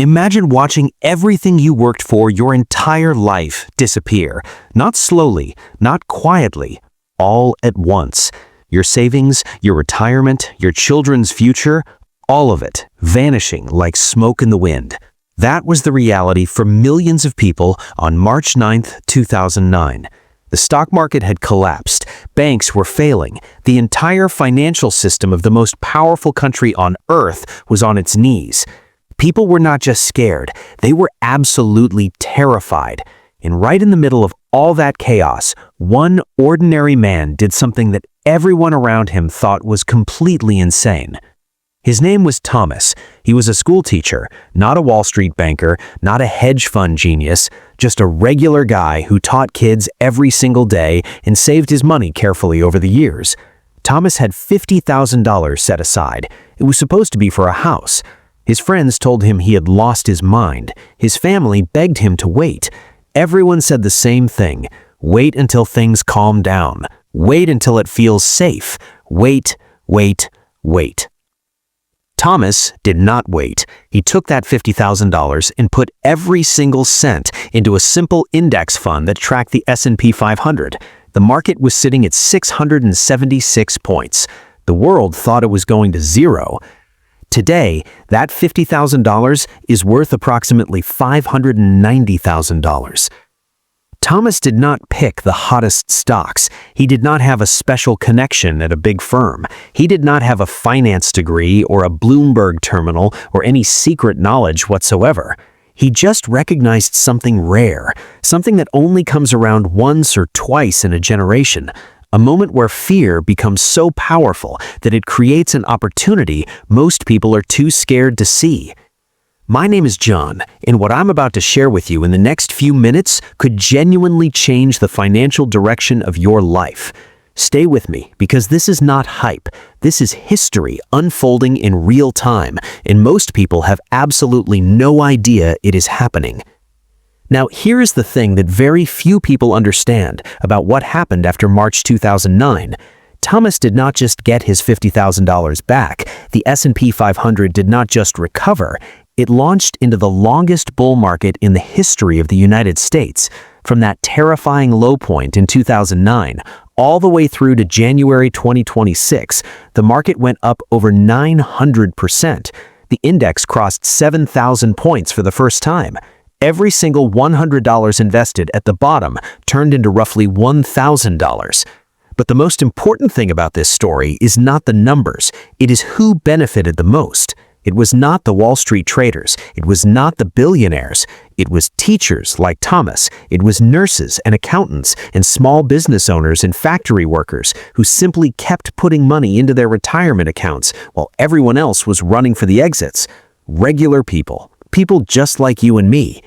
Imagine watching everything you worked for your entire life disappear. Not slowly, not quietly, all at once. Your savings, your retirement, your children's future, all of it vanishing like smoke in the wind. That was the reality for millions of people on March 9th, 2009. The stock market had collapsed, banks were failing, the entire financial system of the most powerful country on earth was on its knees. People were not just scared, they were absolutely terrified. And right in the middle of all that chaos, one ordinary man did something that everyone around him thought was completely insane. His name was Thomas. He was a school teacher, not a Wall Street banker, not a hedge fund genius, just a regular guy who taught kids every single day and saved his money carefully over the years. Thomas had $50,000 set aside. It was supposed to be for a house. His friends told him he had lost his mind. His family begged him to wait. Everyone said the same thing. Wait until things calm down. Wait until it feels safe. Wait, wait, wait. Thomas did not wait. He took that $50,000 and put every single cent into a simple index fund that tracked the S&P 500. The market was sitting at 676 points. The world thought it was going to zero. Today, that $50,000 is worth approximately $590,000. Thomas did not pick the hottest stocks. He did not have a special connection at a big firm. He did not have a finance degree or a Bloomberg terminal or any secret knowledge whatsoever. He just recognized something rare, something that only comes around once or twice in a generation. A moment where fear becomes so powerful that it creates an opportunity most people are too scared to see. My name is John, and what I'm about to share with you in the next few minutes could genuinely change the financial direction of your life. Stay with me, because this is not hype. This is history unfolding in real time, and most people have absolutely no idea it is happening. Now, here is the thing that very few people understand about what happened after March 2009. Thomas did not just get his $50,000 back. The S&P 500 did not just recover. It launched into the longest bull market in the history of the United States. From that terrifying low point in 2009, all the way through to January 2026, the market went up over 900%. The index crossed 7,000 points for the first time. Every single $100 invested at the bottom turned into roughly $1,000. But the most important thing about this story is not the numbers. It is who benefited the most. It was not the Wall Street traders. It was not the billionaires. It was teachers like Thomas. It was nurses and accountants and small business owners and factory workers who simply kept putting money into their retirement accounts while everyone else was running for the exits. Regular people. People just like you and me.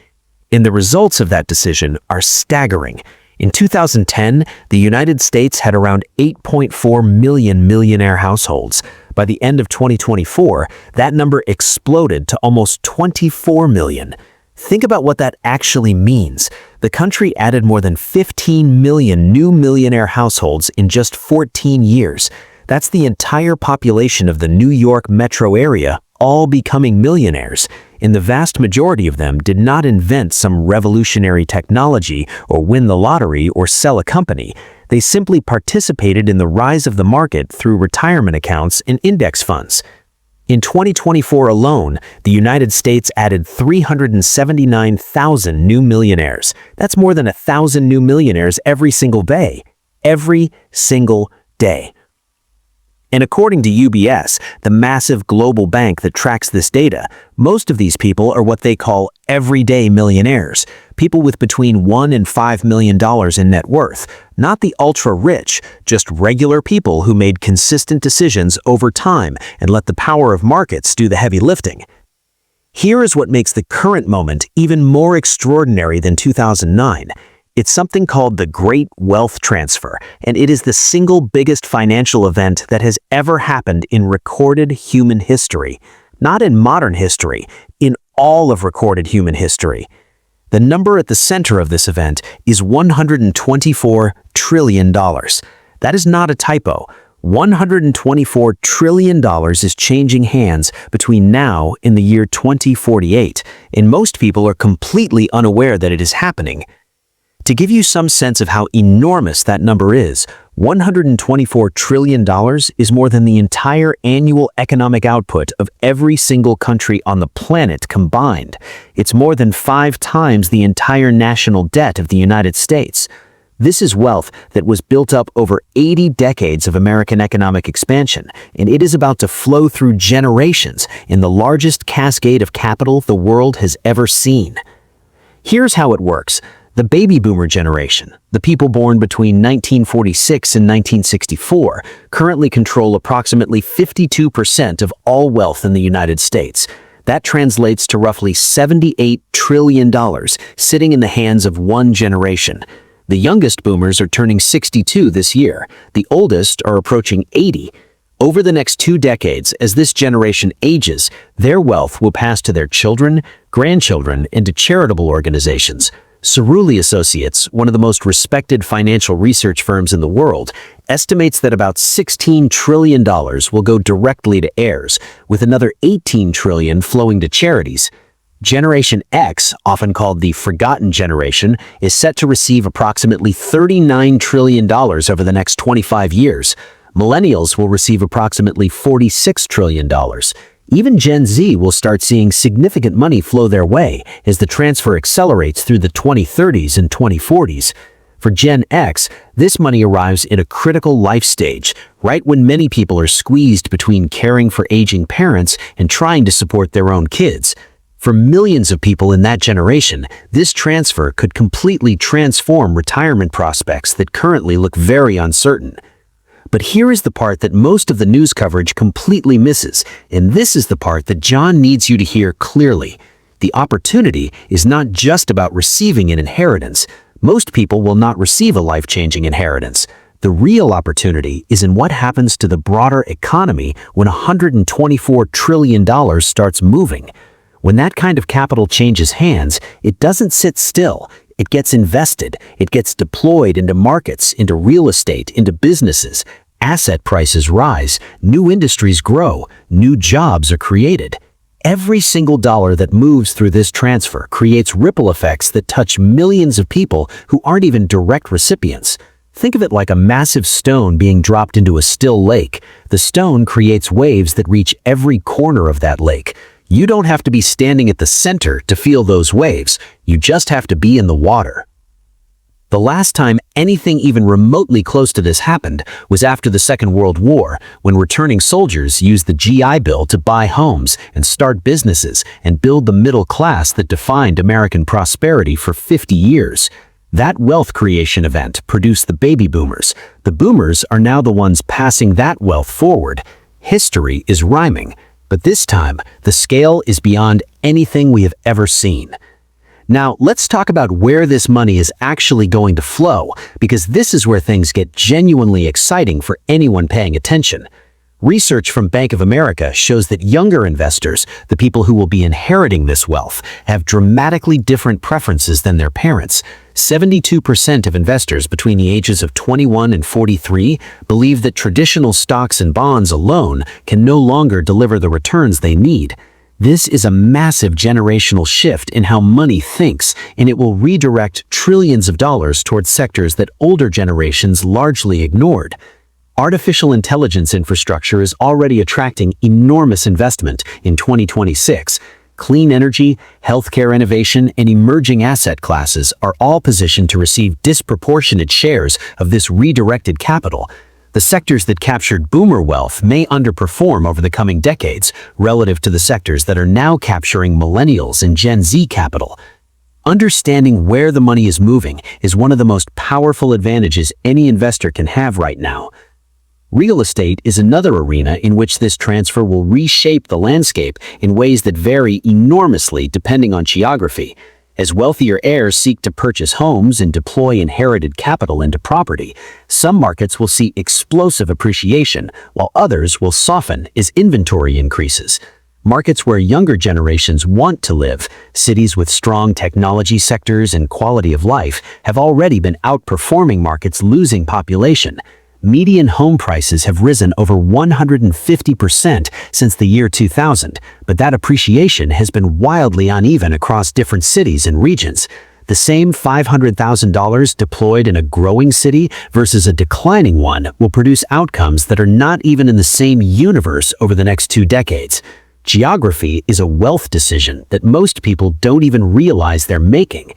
And the results of that decision are staggering. In 2010, the United States had around 8.4 million millionaire households. By the end of 2024, that number exploded to almost 24 million. Think about what that actually means. The country added more than 15 million new millionaire households in just 14 years. That's the entire population of the New York metro area all becoming millionaires, and the vast majority of them did not invent some revolutionary technology or win the lottery or sell a company. They simply participated in the rise of the market through retirement accounts and index funds. In 2024 alone, the United States added 379,000 new millionaires. That's more than 1,000 new millionaires every single day. Every single day. And according to UBS, the massive global bank that tracks this data, most of these people are what they call everyday millionaires, people with between $1 and $5 million in net worth, not the ultra-rich, just regular people who made consistent decisions over time and let the power of markets do the heavy lifting. Here is what makes the current moment even more extraordinary than 2009. It's something called the Great Wealth Transfer, and it is the single biggest financial event that has ever happened in recorded human history. Not in modern history, in all of recorded human history. The number at the center of this event is $124 trillion. That is not a typo. $124 trillion is changing hands between now and the year 2048, and most people are completely unaware that it is happening. To give you some sense of how enormous that number is, $124 trillion is more than the entire annual economic output of every single country on the planet combined. It's more than 5 times the entire national debt of the United States. This is wealth that was built up over 80 decades of American economic expansion, and it is about to flow through generations in the largest cascade of capital the world has ever seen. Here's how it works. The baby boomer generation, the people born between 1946 and 1964, currently control approximately 52% of all wealth in the United States. That translates to roughly $78 trillion sitting in the hands of one generation. The youngest boomers are turning 62 this year. The oldest are approaching 80. Over the next 2 decades, as this generation ages, their wealth will pass to their children, grandchildren, and to charitable organizations. Cerulli Associates, one of the most respected financial research firms in the world, estimates that about $16 trillion will go directly to heirs, with another $18 trillion flowing to charities. Generation X, often called the forgotten generation, is set to receive approximately $39 trillion over the next 25 years. Millennials will receive approximately $46 trillion. Even Gen Z will start seeing significant money flow their way as the transfer accelerates through the 2030s and 2040s. For Gen X, this money arrives in a critical life stage, right when many people are squeezed between caring for aging parents and trying to support their own kids. For millions of people in that generation, this transfer could completely transform retirement prospects that currently look very uncertain. But here is the part that most of the news coverage completely misses, and this is the part that John needs you to hear clearly. The opportunity is not just about receiving an inheritance. Most people will not receive a life-changing inheritance. The real opportunity is in what happens to the broader economy when $124 trillion starts moving. When that kind of capital changes hands, it doesn't sit still. It gets invested. It gets deployed into markets, into real estate, into businesses. Asset prices rise, new industries grow, new jobs are created. Every single dollar that moves through this transfer creates ripple effects that touch millions of people who aren't even direct recipients. Think of it like a massive stone being dropped into a still lake. The stone creates waves that reach every corner of that lake. You don't have to be standing at the center to feel those waves. You just have to be in the water. The last time anything even remotely close to this happened was after the Second World War, when returning soldiers used the GI Bill to buy homes and start businesses and build the middle class that defined American prosperity for 50 years. That wealth creation event produced the baby boomers. The boomers are now the ones passing that wealth forward. History is rhyming, but this time the scale is beyond anything we have ever seen. Now, let's talk about where this money is actually going to flow, because this is where things get genuinely exciting for anyone paying attention. Research from Bank of America shows that younger investors, the people who will be inheriting this wealth, have dramatically different preferences than their parents. 72% of investors between the ages of 21 and 43 believe that traditional stocks and bonds alone can no longer deliver the returns they need. This is a massive generational shift in how money thinks, and it will redirect trillions of dollars towards sectors that older generations largely ignored. Artificial intelligence infrastructure is already attracting enormous investment in 2026. Clean energy, healthcare innovation, and emerging asset classes are all positioned to receive disproportionate shares of this redirected capital. The sectors that captured boomer wealth may underperform over the coming decades relative to the sectors that are now capturing millennials and Gen Z capital. Understanding where the money is moving is one of the most powerful advantages any investor can have right now. Real estate is another arena in which this transfer will reshape the landscape in ways that vary enormously depending on geography. As wealthier heirs seek to purchase homes and deploy inherited capital into property, some markets will see explosive appreciation, while others will soften as inventory increases. Markets where younger generations want to live, cities with strong technology sectors and quality of life, have already been outperforming markets losing population. Median home prices have risen over 150% since the year 2000, but that appreciation has been wildly uneven across different cities and regions. The same $500,000 deployed in a growing city versus a declining one will produce outcomes that are not even in the same universe over the next 2 decades. Geography is a wealth decision that most people don't even realize they're making.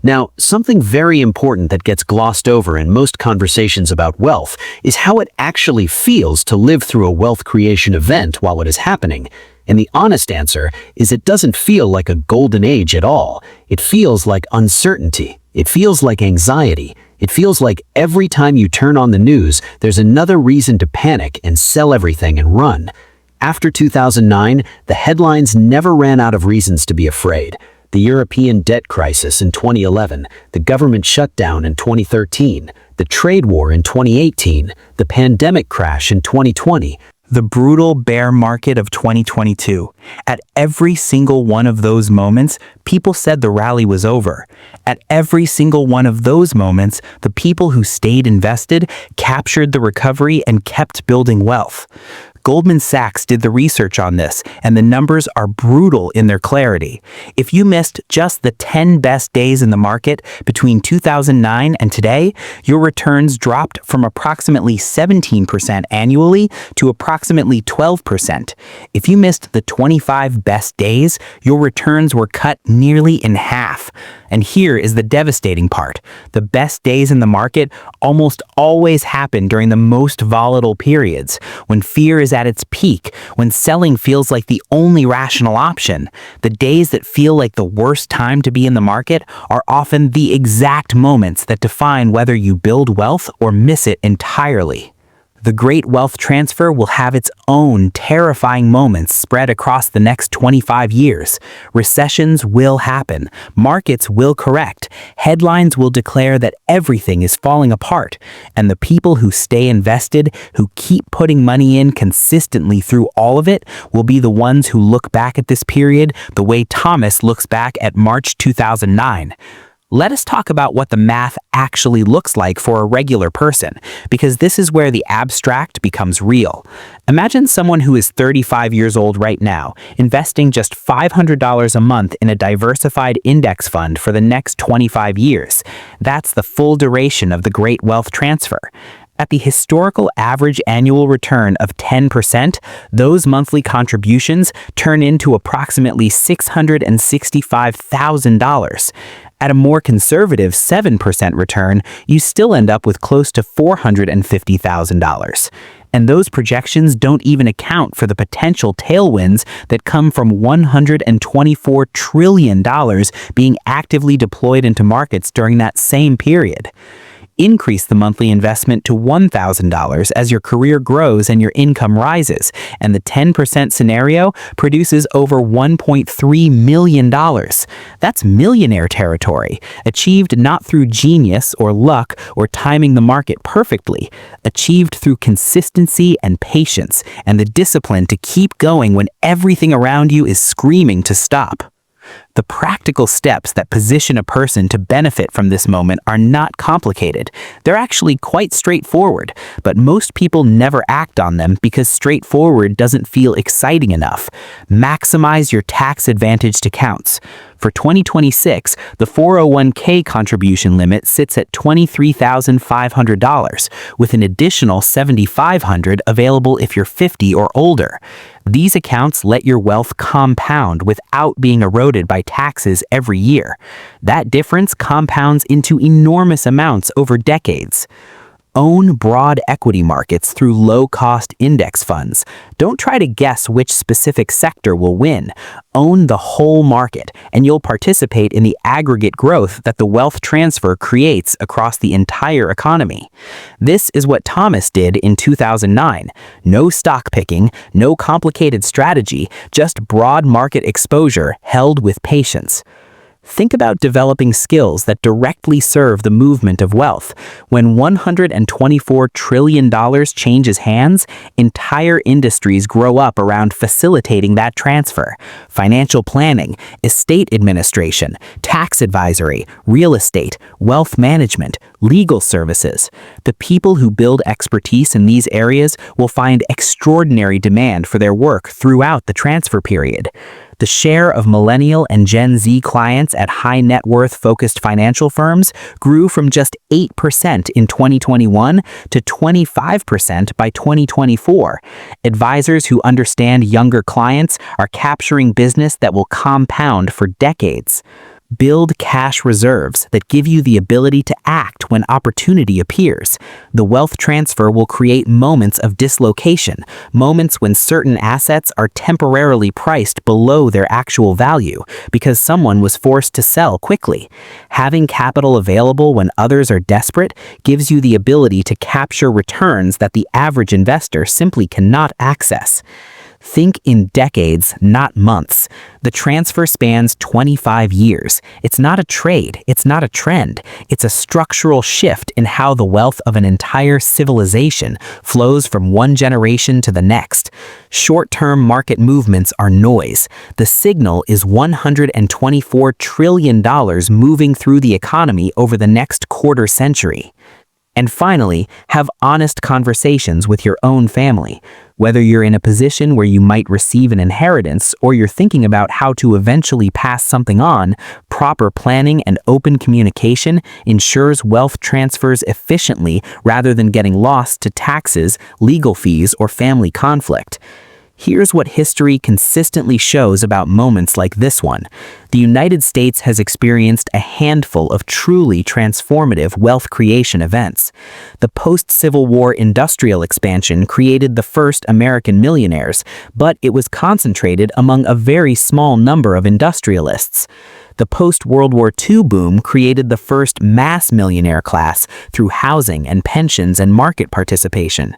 Now, something very important that gets glossed over in most conversations about wealth is how it actually feels to live through a wealth creation event while it is happening. And the honest answer is it doesn't feel like a golden age at all. It feels like uncertainty. It feels like anxiety. It feels like every time you turn on the news, there's another reason to panic and sell everything and run. After 2009, the headlines never ran out of reasons to be afraid. The European debt crisis in 2011, the government shutdown in 2013, the trade war in 2018, the pandemic crash in 2020, the brutal bear market of 2022. At every single one of those moments, people said the rally was over. At every single one of those moments, the people who stayed invested captured the recovery and kept building wealth. Goldman Sachs did the research on this, and the numbers are brutal in their clarity. If you missed just the 10 best days in the market between 2009 and today, your returns dropped from approximately 17% annually to approximately 12%. If you missed the 25 best days, your returns were cut nearly in half. And here is the devastating part. The best days in the market almost always happen during the most volatile periods, when fear is at its peak, when selling feels like the only rational option. The days that feel like the worst time to be in the market are often the exact moments that define whether you build wealth or miss it entirely. The great wealth transfer will have its own terrifying moments spread across the next 25 years. Recessions will happen. Markets will correct. Headlines will declare that everything is falling apart. And the people who stay invested, who keep putting money in consistently through all of it, will be the ones who look back at this period the way Thomas looks back at March 2009. Let us talk about what the math actually looks like for a regular person, because this is where the abstract becomes real. Imagine someone who is 35 years old right now, investing just $500 a month in a diversified index fund for the next 25 years. That's the full duration of the great wealth transfer. At the historical average annual return of 10%, those monthly contributions turn into approximately $665,000. At a more conservative 7% return, you still end up with close to $450,000. And those projections don't even account for the potential tailwinds that come from $124 trillion being actively deployed into markets during that same period. Increase the monthly investment to $1,000 as your career grows and your income rises, and the 10% scenario produces over $1.3 million. That's millionaire territory, achieved not through genius or luck or timing the market perfectly, achieved through consistency and patience and the discipline to keep going when everything around you is screaming to stop. The practical steps that position a person to benefit from this moment are not complicated. They're actually quite straightforward, but most people never act on them because straightforward doesn't feel exciting enough. Maximize your tax advantaged accounts. For 2026, the 401k contribution limit sits at $23,500, with an additional $7,500 available if you're 50 or older. These accounts let your wealth compound without being eroded by taxes every year. That difference compounds into enormous amounts over decades. Own broad equity markets through low-cost index funds. Don't try to guess which specific sector will win. Own the whole market, and you'll participate in the aggregate growth that the wealth transfer creates across the entire economy. This is what Thomas did in 2009. No stock picking, no complicated strategy, just broad market exposure held with patience. Think about developing skills that directly serve the movement of wealth. When $124 trillion changes hands, entire industries grow up around facilitating that transfer. Financial planning, estate administration, tax advisory, real estate, wealth management, legal services. The people who build expertise in these areas will find extraordinary demand for their work throughout the transfer period. The share of millennial and Gen Z clients at high net worth focused financial firms grew from just 8% in 2021 to 25% by 2024. Advisors who understand younger clients are capturing business that will compound for decades. Build cash reserves that give you the ability to act when opportunity appears. The wealth transfer will create moments of dislocation, moments when certain assets are temporarily priced below their actual value because someone was forced to sell quickly. Having capital available when others are desperate gives you the ability to capture returns that the average investor simply cannot access. Think in decades, not months. The transfer spans 25 years. It's not a trade. It's not a trend. It's a structural shift in how the wealth of an entire civilization flows from one generation to the next. Short-term market movements are noise. The signal is $124 trillion moving through the economy over the next quarter century. And finally, have honest conversations with your own family. Whether you're in a position where you might receive an inheritance or you're thinking about how to eventually pass something on, proper planning and open communication ensures wealth transfers efficiently rather than getting lost to taxes, legal fees, or family conflict. Here's what history consistently shows about moments like this one. The United States has experienced a handful of truly transformative wealth creation events. The post-Civil War industrial expansion created the first American millionaires, but it was concentrated among a very small number of industrialists. The post-World War II boom created the first mass millionaire class through housing and pensions and market participation.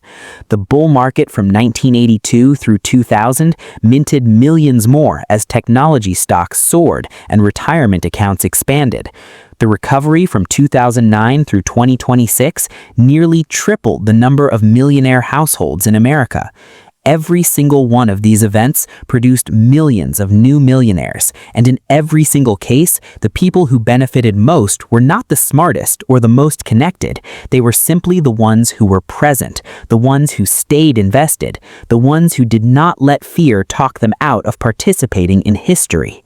The bull market from 1982 through 2000 minted millions more as technology stocks soared and retirement accounts expanded. The recovery from 2009 through 2026 nearly tripled the number of millionaire households in America. Every single one of these events produced millions of new millionaires, and in every single case, the people who benefited most were not the smartest or the most connected. They were simply the ones who were present, the ones who stayed invested, the ones who did not let fear talk them out of participating in history.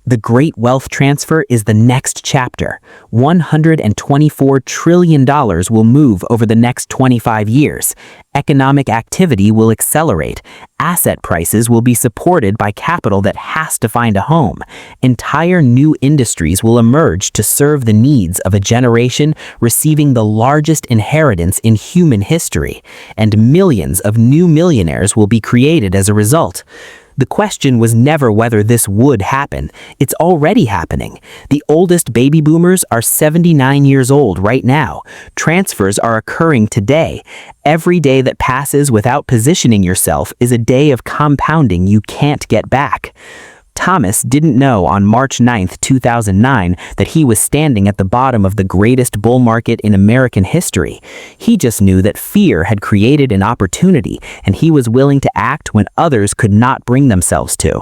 The Great Wealth Transfer is the next chapter. $124 trillion will move over the next 25 years. Economic activity will accelerate. Asset prices will be supported by capital that has to find a home. Entire new industries will emerge to serve the needs of a generation receiving the largest inheritance in human history, and millions of new millionaires will be created as a result. The question was never whether this would happen. It's already happening. The oldest baby boomers are 79 years old right now. Transfers are occurring today. Every day that passes without positioning yourself is a day of compounding you can't get back. Thomas didn't know on March 9, 2009, that he was standing at the bottom of the greatest bull market in American history. He just knew that fear had created an opportunity, and he was willing to act when others could not bring themselves to.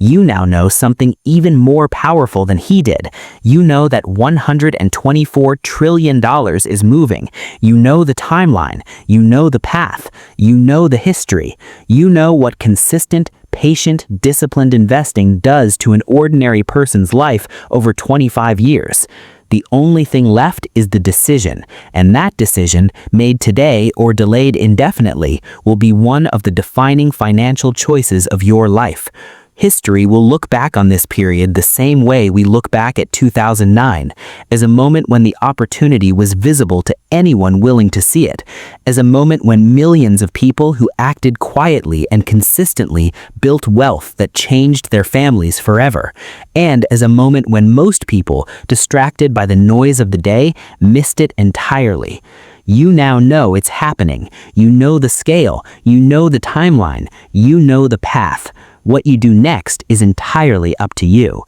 You now know something even more powerful than he did. You know that $124 trillion is moving. You know the timeline. You know the path. You know the history. You know what consistent, patient, disciplined investing does to an ordinary person's life over 25 years. The only thing left is the decision, and that decision, made today or delayed indefinitely, will be one of the defining financial choices of your life. History will look back on this period the same way we look back at 2009, as a moment when the opportunity was visible to anyone willing to see it, as a moment when millions of people who acted quietly and consistently built wealth that changed their families forever, and as a moment when most people, distracted by the noise of the day, missed it entirely. You now know it's happening. You know the scale. You know the timeline. You know the path. What you do next is entirely up to you.